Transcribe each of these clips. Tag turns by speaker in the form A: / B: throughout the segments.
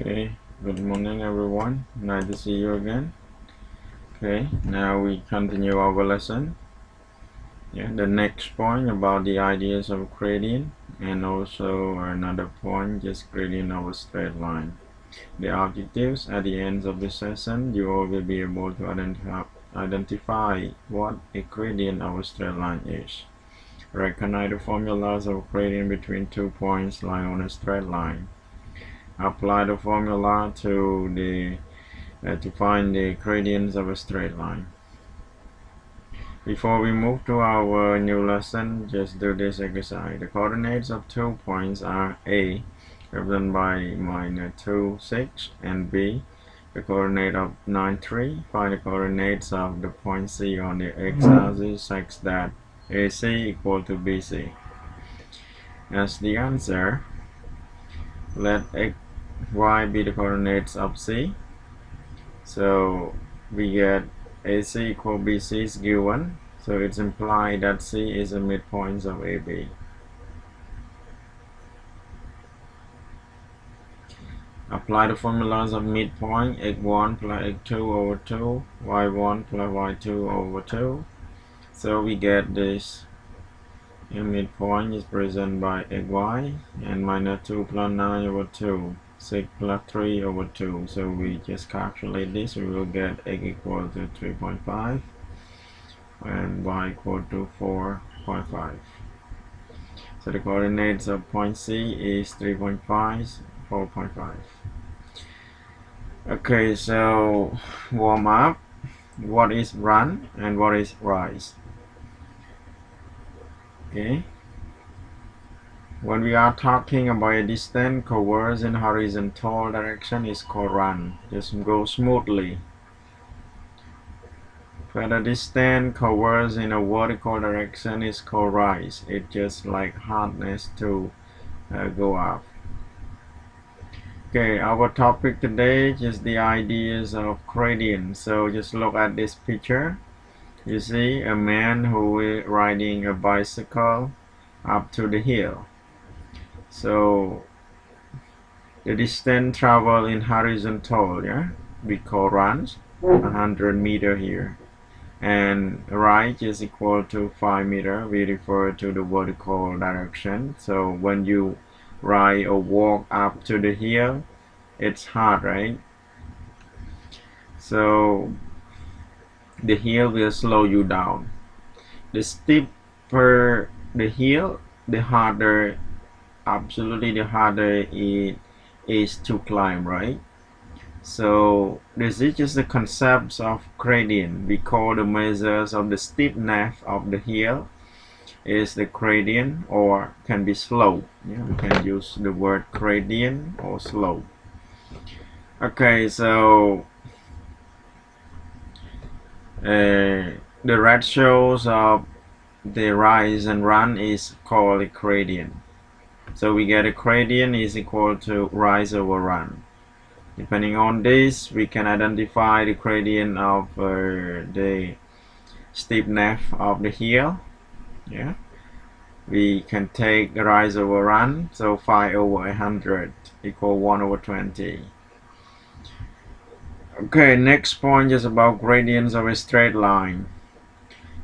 A: Okay, good morning everyone. Nice to see you again. Okay, now we continue our lesson. The next point about the ideas of gradient, and also another point, just gradient of a straight line. The objectives at the end of the session, you all will be able to identify what a gradient of a straight line is. Recognize the formulas of gradient between 2 points lying on a straight line. Apply the formula to find the gradients of a straight line. Before we move to our new lesson, just do this exercise. The coordinates of 2 points are A, represented by -2, 6, and B, the coordinate of 9, 3. Find the coordinates of the point C on the x-axis such that AC equal to BC. As the answer, let x, y be the coordinates of C. So we get AC equal BC is given, so it's implied that C is a midpoint of AB. Apply the formulas of midpoint, x1 plus x2 over 2, y1 plus y2 over 2. So we get this midpoint is present by xy and -2 plus 9 over 2. 6 plus 3 over 2. So we just calculate this. We will get x equal to 3.5 and y equal to 4.5. So the coordinates of point C is 3.5, 4.5. Okay, so warm up. What is run and what is rise? Okay. When we are talking about a distance covers in horizontal direction is called run. Just go smoothly. When the distance covers in a vertical direction is called rise. It's just like hardness to go up. Okay, our topic today is the ideas of gradient. So just look at this picture. You see a man who is riding a bicycle up to the hill. So the distance travel in horizontal, we call runs, 100 meter here, and right is equal to 5 meter. We refer to the vertical direction. So when you ride or walk up to the hill, it's hard, right? So the hill will slow you down. The steeper the hill, the harder, absolutely the harder it is to climb, right? So this is just the concepts of gradient. We call the measures of the steepness of the hill is the gradient, or can be slope. We can use the word gradient or slope. Okay, so the ratios of the rise and run is called a gradient. So we get a gradient is equal to rise over run. Depending on this, we can identify the gradient of the steepness of the hill. We can take rise over run. So 5 over 100 equal 1 over 20. Okay, next point is about gradients of a straight line.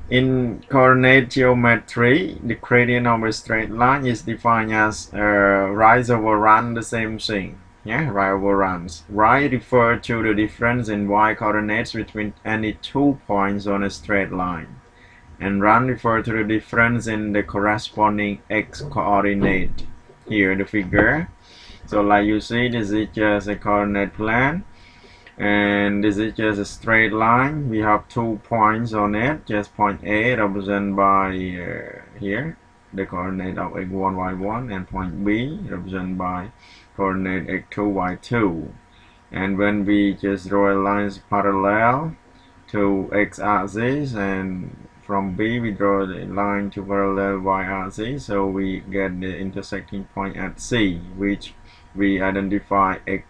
A: In coordinate geometry, the gradient of a straight line is defined as rise over run, the same thing. Rise over runs. Rise refers to the difference in y coordinates between any 2 points on a straight line, and run refers to the difference in the corresponding x coordinate. Here the figure. So like you see, this is just a coordinate plane, and this is just a straight line. We have 2 points on it. Just point A represented by here the coordinate of x1 y1, and point B represented by coordinate x2 y2. And when we just draw a line parallel to x-axis, and from B we draw the line to parallel y-axis, so we get the intersecting point at C, which we identify x2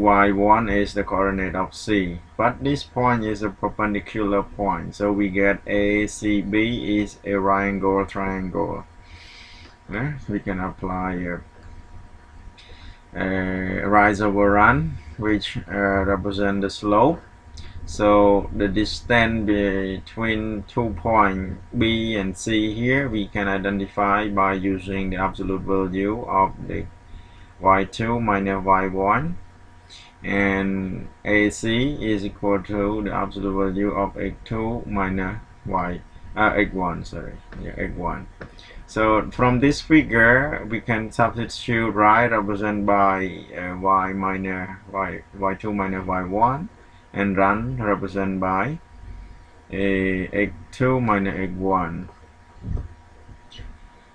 A: y1 is the coordinate of C, but this point is a perpendicular point, so we get ACB is a right angle triangle. We can apply rise over run, which represent the slope. So the distance between 2 points B and C here we can identify by using the absolute value of the y2 minus y1, and AC is equal to the absolute value of x2 minus x1, x1. So from this figure we can substitute right represented by y minus y2 minus y1, and run represented by x2 minus x1.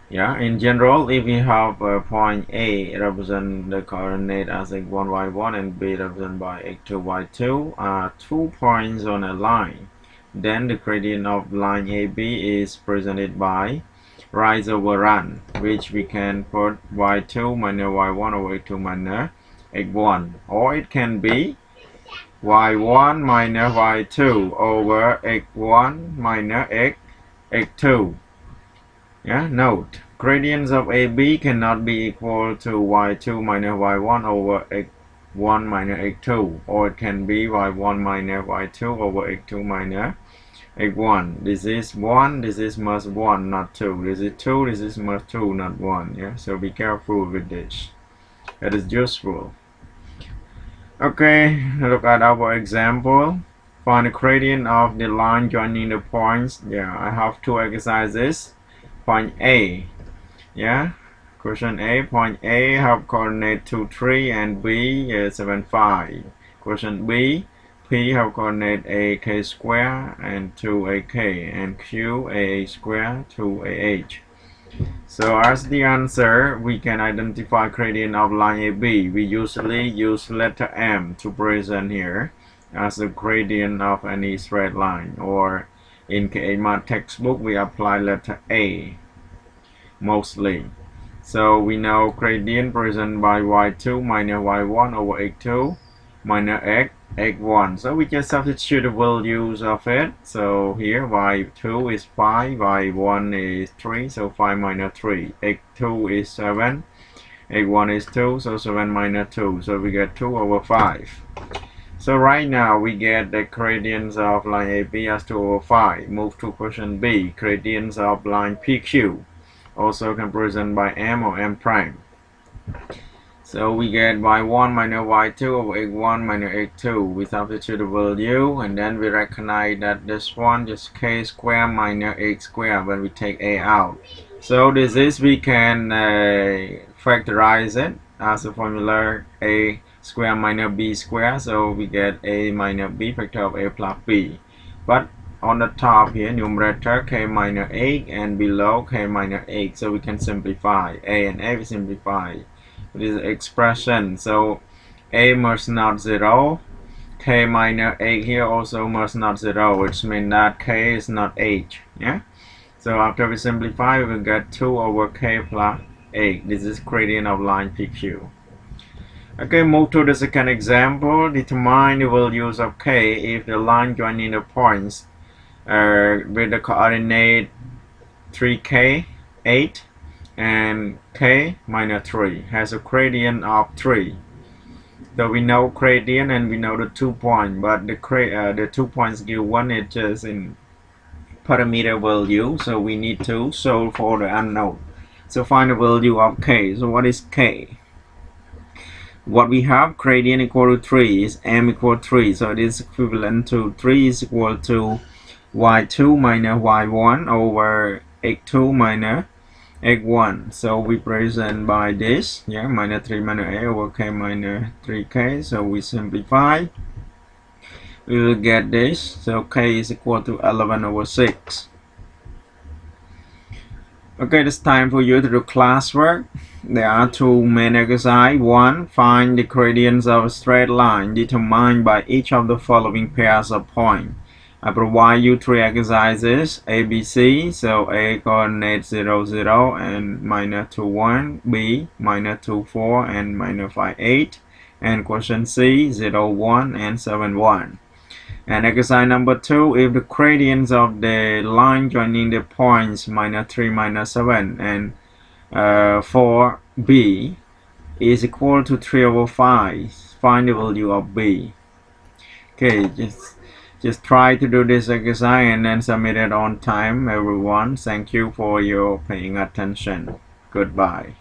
A: Yeah, in general, if we have point A represent the coordinate as x1 y1 and B represented by x2 y2 are 2 points on a line, then the gradient of line AB is presented by rise over run, which we can put y2 minus y1 over x2 minus x1, or it can be y1 minus y2 over x1 minus x2. Yeah, note, gradients of AB cannot be equal to y2 minus y1 over x1 minus x2, or it can be y1 minus y2 over x2 minus x1. This is 1, this is must 1, not 2. This is 2, this is must 2, not 1. Yeah, so be careful with this. That is useful. Okay, look at our example. Find the gradient of the line joining the points. Yeah, I have 2 exercises. Point A. Yeah, question A. Point A have coordinate 2, 3 and B 7, 5. Question B. P have coordinate AK square and 2AK, and Q AA square 2AH. So as the answer, we can identify gradient of line AB. We usually use letter M to present here as the gradient of any straight line, or in K-Math textbook we apply letter A mostly. So we know gradient present by y2 minus y1 over x2 minus x1. So we just substitute the values of it. So here y2 is 5, y1 is 3, so 5 minus 3. x2 is 7, x1 is 2, so 7 minus 2. So we get 2 over 5. So right now we get the gradients of line AB as 2 over 5. Move to question B. Gradients of line PQ, also can present by M or M prime. So we get y1 minus y2 over x1 minus x2. We substitute the value, and then we recognize that this one just k square minus x square when we take a out. So this is, we can factorize it as a formula a square minus b square. So we get a minus b factor of a plus b. But on the top here, numerator k minus 8 and below k minus 8. So we can simplify a and a, we simplify this expression. So a must not 0, k minus 8 here also must not 0, which means that k is not 8. Yeah. So after we simplify, we will get 2 over k plus 8. This is gradient of line PQ. Okay, move to the second example. Determine the values of k if the line joining the points with the coordinate 3k, 8, and k minus 3 has a gradient of 3. So we know gradient and we know the 2 points, but the 2 points given is just in parameter value, so we need to solve for the unknown. So find the value of k. So what is k? What we have, gradient equal to 3 is m equal to 3, so it is equivalent to 3 is equal to y2 minus y1 over x2 minus x1. So we present by this, yeah, minus 3 minus a over k minus 3k. So we simplify, we will get this. So k is equal to 11 over 6. Okay, it's time for you to do classwork. There are 2 main exercises. 1. Find the gradients of a straight line determined by each of the following pairs of points. I provide you 3 exercises, A, B, C. So A coordinate 0, 0 and minus 2, 1. B minus 2, 4 and minus 5, 8. And question C 0, 1 and 7, 1. And exercise number 2, if the gradients of the line joining the points minus 3, minus 7 and 4B is equal to 3 over 5. Find the value of b. Okay, just try to do this exercise and then submit it on time, everyone. Thank you for your paying attention. Goodbye.